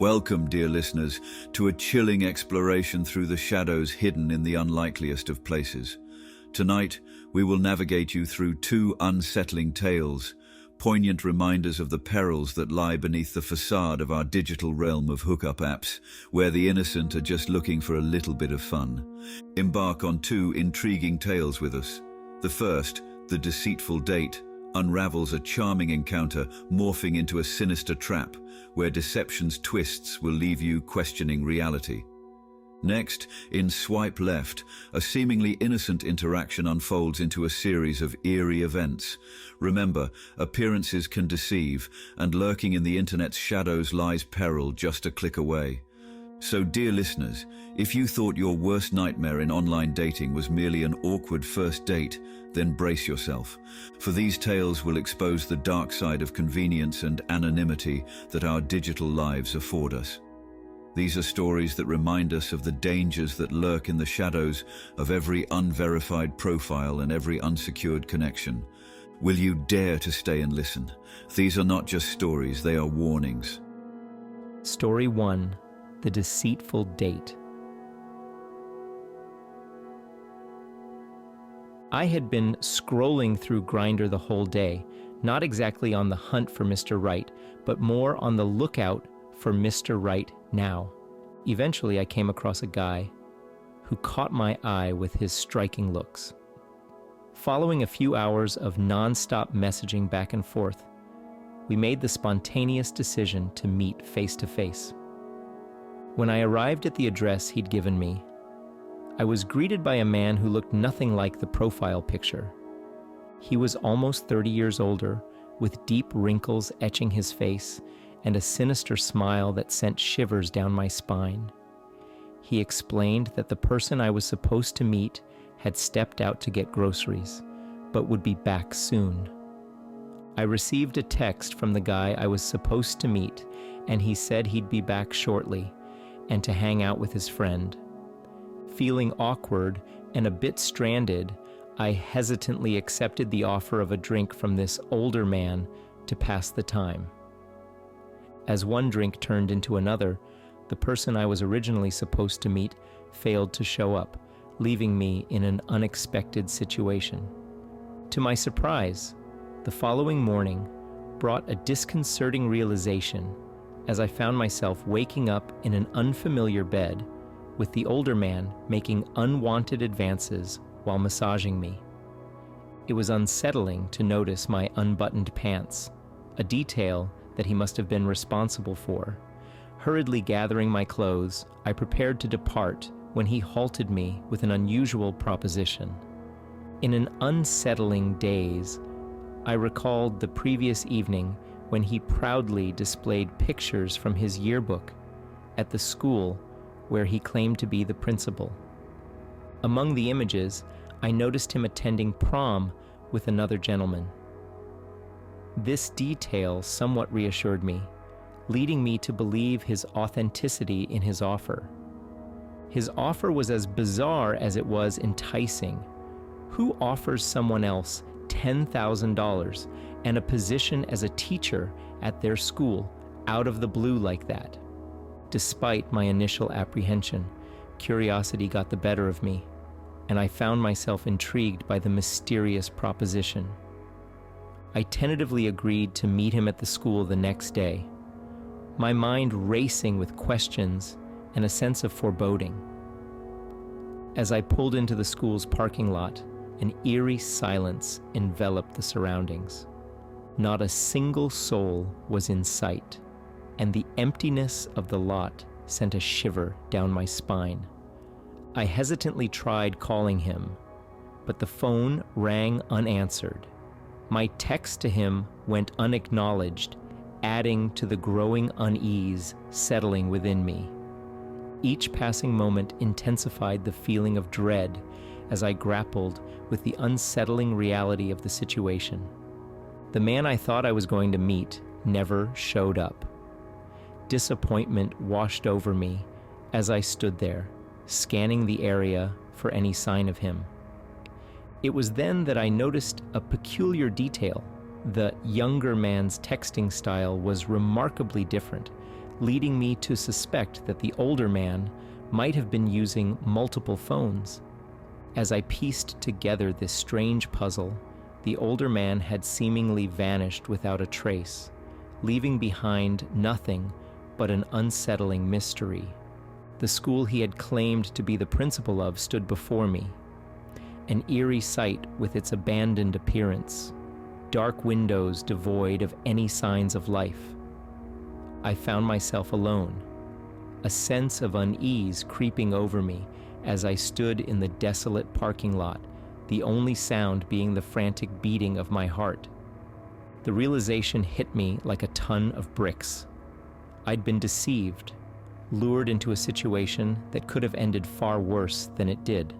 Welcome, dear listeners, to a chilling exploration through the shadows hidden in the unlikeliest of places. Tonight, we will navigate you through two unsettling tales, poignant reminders of the perils that lie beneath the facade of our digital realm of hookup apps, where the innocent are just looking for a little bit of fun. Embark on two intriguing tales with us. The first, The Deceitful Date, unravels a charming encounter morphing into a sinister trap, where deception's twists will leave you questioning reality. Next, in Swipe Left, a seemingly innocent interaction unfolds into a series of eerie events. Remember, appearances can deceive, and lurking in the internet's shadows lies peril just a click away. So, dear listeners, if you thought your worst nightmare in online dating was merely an awkward first date, then brace yourself, for these tales will expose the dark side of convenience and anonymity that our digital lives afford us. These are stories that remind us of the dangers that lurk in the shadows of every unverified profile and every unsecured connection. Will you dare to stay and listen? These are not just stories, they are warnings. Story 1. The Deceitful Date. I had been scrolling through Grindr the whole day, not exactly on the hunt for Mr. Right, but more on the lookout for Mr. Right now. Eventually, I came across a guy who caught my eye with his striking looks. Following a few hours of non-stop messaging back and forth, we made the spontaneous decision to meet face to face. When I arrived at the address he'd given me, I was greeted by a man who looked nothing like the profile picture. He was almost 30 years older, with deep wrinkles etching his face and a sinister smile that sent shivers down my spine. He explained that the person I was supposed to meet had stepped out to get groceries, but would be back soon. I received a text from the guy I was supposed to meet, and he said he'd be back shortly and to hang out with his friend. Feeling awkward and a bit stranded, I hesitantly accepted the offer of a drink from this older man to pass the time. As one drink turned into another, the person I was originally supposed to meet failed to show up, leaving me in an unexpected situation. To my surprise, the following morning brought a disconcerting realization as I found myself waking up in an unfamiliar bed with the older man making unwanted advances while massaging me. It was unsettling to notice my unbuttoned pants, a detail that he must have been responsible for. Hurriedly gathering my clothes, I prepared to depart when he halted me with an unusual proposition. In an unsettling daze, I recalled the previous evening when he proudly displayed pictures from his yearbook at the school where he claimed to be the principal. Among the images, I noticed him attending prom with another gentleman. This detail somewhat reassured me, leading me to believe his authenticity in his offer. His offer was as bizarre as it was enticing. Who offers someone else $10,000 and a position as a teacher at their school out of the blue like that? Despite my initial apprehension, curiosity got the better of me, and I found myself intrigued by the mysterious proposition. I tentatively agreed to meet him at the school the next day, my mind racing with questions and a sense of foreboding. As I pulled into the school's parking lot, an eerie silence enveloped the surroundings. Not a single soul was in sight, and the emptiness of the lot sent a shiver down my spine. I hesitantly tried calling him, but the phone rang unanswered. My text to him went unacknowledged, adding to the growing unease settling within me. Each passing moment intensified the feeling of dread as I grappled with the unsettling reality of the situation. The man I thought I was going to meet never showed up. Disappointment washed over me as I stood there, scanning the area for any sign of him. It was then that I noticed a peculiar detail. The younger man's texting style was remarkably different, leading me to suspect that the older man might have been using multiple phones. As I pieced together this strange puzzle, the older man had seemingly vanished without a trace, leaving behind nothing but an unsettling mystery. The school he had claimed to be the principal of stood before me, an eerie sight with its abandoned appearance, dark windows devoid of any signs of life. I found myself alone, a sense of unease creeping over me as I stood in the desolate parking lot, the only sound being the frantic beating of my heart. The realization hit me like a ton of bricks. I'd been deceived, lured into a situation that could have ended far worse than it did.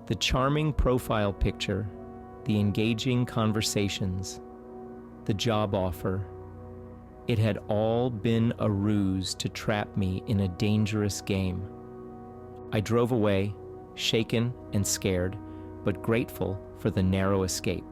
The charming profile picture, the engaging conversations, the job offer, it had all been a ruse to trap me in a dangerous game. I drove away, shaken and scared, but grateful for the narrow escape.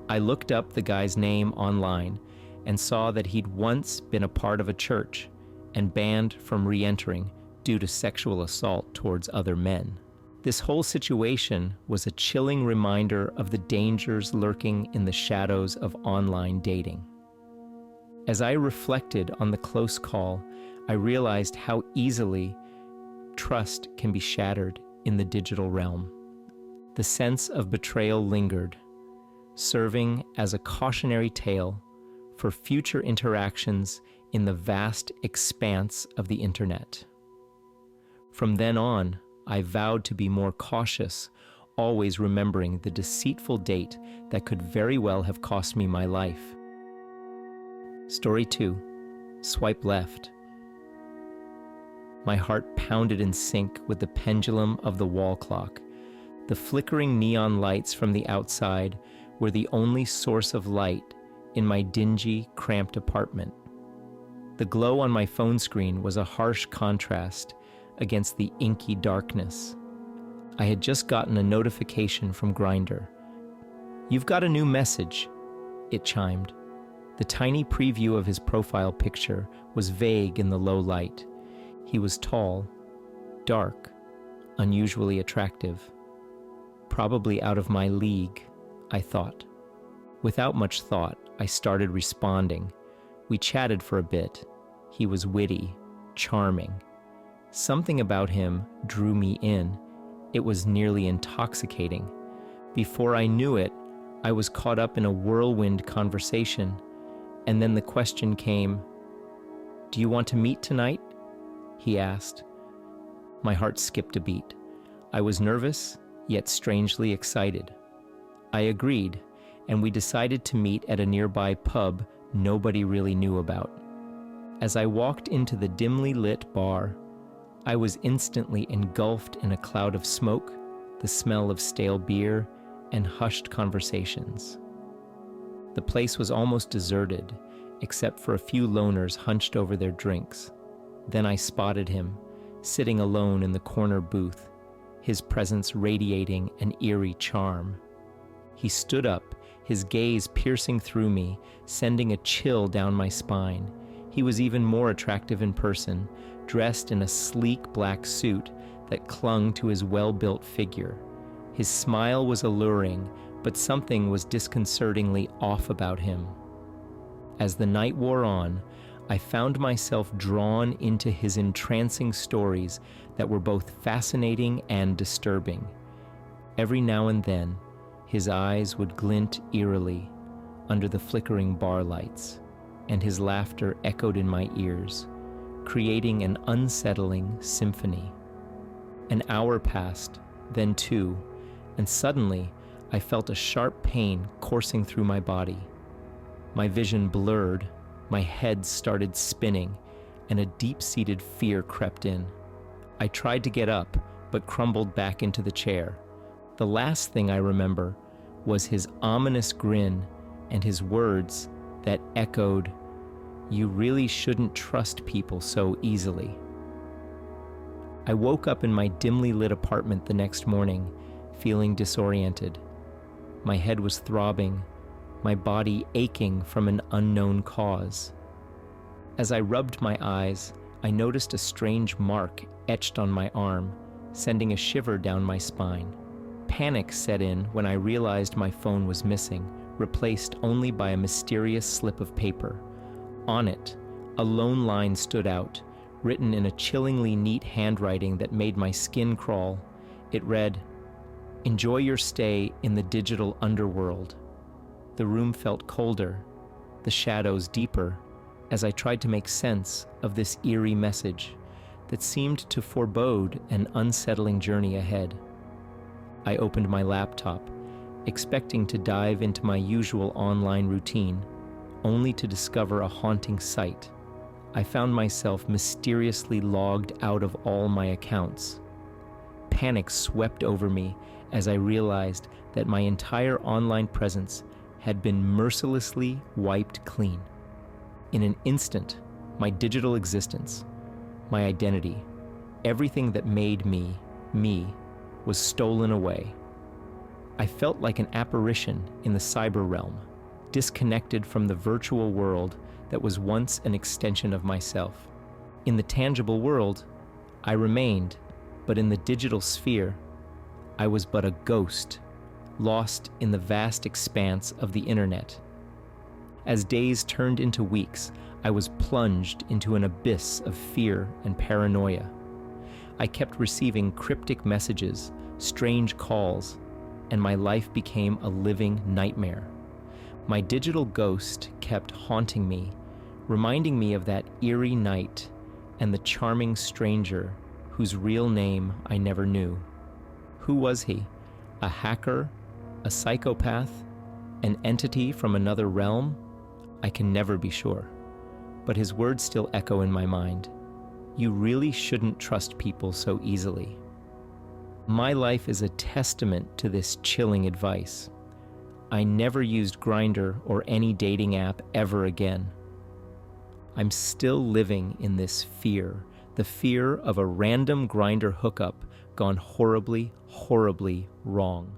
I looked up the guy's name online and saw that he'd once been a part of a church and banned from re-entering due to sexual assault towards other men. This whole situation was a chilling reminder of the dangers lurking in the shadows of online dating. As I reflected on the close call, I realized how easily trust can be shattered in the digital realm. The sense of betrayal lingered, serving as a cautionary tale for future interactions in the vast expanse of the internet. From then on, I vowed to be more cautious, always remembering the deceitful date that could very well have cost me my life. Story 2. Swipe left. My heart pounded in sync with the pendulum of the wall clock. The flickering neon lights from the outside were the only source of light in my dingy, cramped apartment. The glow on my phone screen was a harsh contrast against the inky darkness. I had just gotten a notification from Grindr. "You've got a new message," it chimed. The tiny preview of his profile picture was vague in the low light. He was tall, dark, unusually attractive. Probably out of my league, I thought. Without much thought, I started responding. We chatted for a bit. He was witty, charming. Something about him drew me in. It was nearly intoxicating. Before I knew it, I was caught up in a whirlwind conversation. And then the question came, "Do you want to meet tonight?" he asked. My heart skipped a beat. I was nervous, yet strangely excited. I agreed, and we decided to meet at a nearby pub nobody really knew about. As I walked into the dimly lit bar, I was instantly engulfed in a cloud of smoke, the smell of stale beer, and hushed conversations. The place was almost deserted, except for a few loners hunched over their drinks. Then I spotted him, sitting alone in the corner booth, his presence radiating an eerie charm. He stood up, his gaze piercing through me, sending a chill down my spine. He was even more attractive in person, dressed in a sleek black suit that clung to his well-built figure. His smile was alluring, but something was disconcertingly off about him. As the night wore on, I found myself drawn into his entrancing stories that were both fascinating and disturbing. Every now and then, his eyes would glint eerily under the flickering bar lights, and his laughter echoed in my ears, creating an unsettling symphony. An hour passed, then 2, and suddenly I felt a sharp pain coursing through my body. My vision blurred, my head started spinning, and a deep-seated fear crept in. I tried to get up, but crumbled back into the chair. The last thing I remember was his ominous grin and his words that echoed, "You really shouldn't trust people so easily." I woke up in my dimly lit apartment the next morning, feeling disoriented. My head was throbbing, my body aching from an unknown cause. As I rubbed my eyes, I noticed a strange mark etched on my arm, sending a shiver down my spine. Panic set in when I realized my phone was missing, replaced only by a mysterious slip of paper. On it, a lone line stood out, written in a chillingly neat handwriting that made my skin crawl. It read, "Enjoy your stay in the digital underworld." The room felt colder, the shadows deeper, as I tried to make sense of this eerie message that seemed to forebode an unsettling journey ahead. I opened my laptop, expecting to dive into my usual online routine, only to discover a haunting sight. I found myself mysteriously logged out of all my accounts. Panic swept over me as I realized that my entire online presence had been mercilessly wiped clean. In an instant, my digital existence, my identity, everything that made me, me, was stolen away. I felt like an apparition in the cyber realm, disconnected from the virtual world that was once an extension of myself. In the tangible world, I remained, but in the digital sphere, I was but a ghost, lost in the vast expanse of the internet. As days turned into weeks, I was plunged into an abyss of fear and paranoia. I kept receiving cryptic messages, strange calls, and my life became a living nightmare. My digital ghost kept haunting me, reminding me of that eerie night and the charming stranger whose real name I never knew. Who was he? A hacker? A psychopath? An entity from another realm? I can never be sure. But his words still echo in my mind. You really shouldn't trust people so easily. My life is a testament to this chilling advice. I never used Grindr or any dating app ever again. I'm still living in this fear, the fear of a random Grindr hookup gone horribly, horribly wrong.